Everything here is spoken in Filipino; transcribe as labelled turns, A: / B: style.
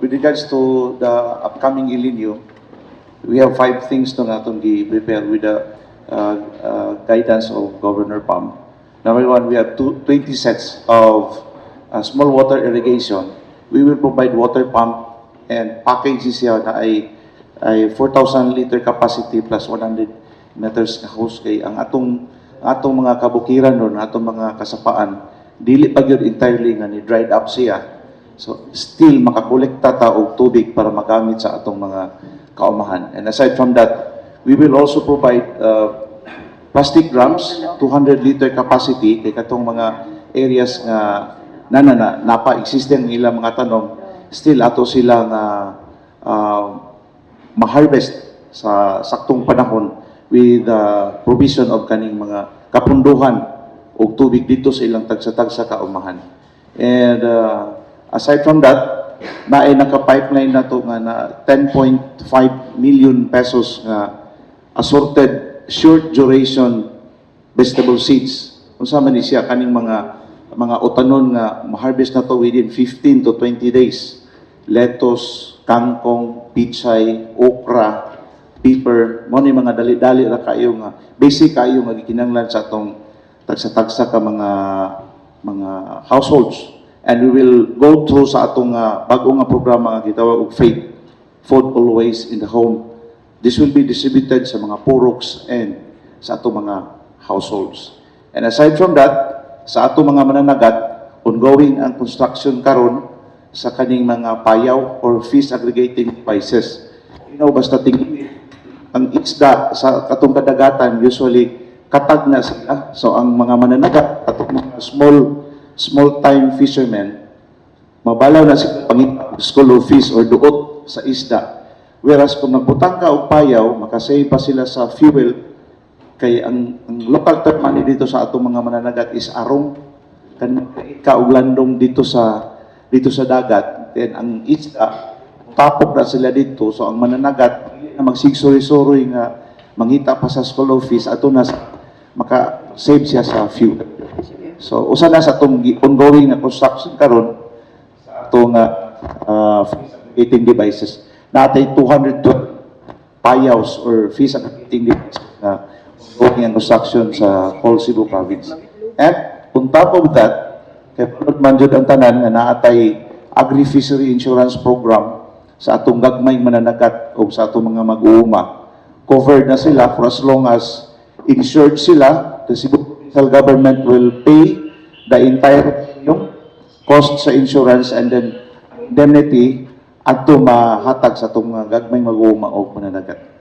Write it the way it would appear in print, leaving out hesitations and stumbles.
A: with regards to the upcoming El Nino, we have 5 things na natong gi-prepare with the guidance of Governor Pam. Number 1, we have 20 sets of small water irrigation. We will provide water pump and packages siya na ay 4,000 liter capacity plus 100 meters na hose kay ang atong mga kabukiran ron, atong mga kasapaan, dili pa gyud entirely nga ni dried up siya. So still makakolekta ta og tubig para magamit sa atong mga kaumahan. And aside from that, we will also provide plastic drums, 200 liter capacity kay katong mga areas nga napa-existing ilang mga tanom, still ato sila nga ma-harvest sa saktong panahon with provision of kaning mga kapunduhan o tubig dito sa ilang tagsa-tagsa kaumahan. And aside from that, naay naka-pipeline na to nga na 10.5 million pesos nga assorted short duration vegetable seeds. Kung sa man siya kaning mga utanon nga ma-harvest na to within 15 to 20 days. Lettuce, kangkong, pichay, okra, pepper, mo ni mga dali-dali ra kayo nga basic kayo nga gikinahanglan sa atong tagsa-tagsa ka mga households. And we will go through sa atong bago nga programa nga gitawag og FAID, Food Always in the Home. This will be distributed sa mga puroks and sa atong mga households. And aside from that, sa atong mga mananagat, ongoing ang construction karon sa kaning mga payaw or fish aggregating devices. You know, basta tingin ang isda sa katong kadagatan usually katag na sila. So ang mga mananagat, atong mga small time fishermen, mabalaw na sila pangit school of fish or duot sa isda. Whereas kung nagbutang ka og payaw, makasave pa sila sa fuel. Kay ang local term man dito sa atong mga mananagat is arong, kan ka og landong dito sa dagat. Then ang isda tapok na sila dito, so ang mananagat na magsigsuri-suri nga mangita pa sa school of fish ato na maka-save siya sa fuel. So usa na sa atong ongoing na construction karon sa atong eating devices. Natay 212 payaws or fish aggregating devices na ongoing ang construction sa whole Cebu province. And on top of that, kay punod man jud ang tanan nga naatay agri-fishery insurance program sa atong gagmayng mananagat o sa atong mga mag-uuma. Covered na sila for as long as insured sila. The Cebu Provincial Government will pay the entire yung cost sa insurance and then indemnity at mahatag sa itong gagmayng mag-uuma o mananagat.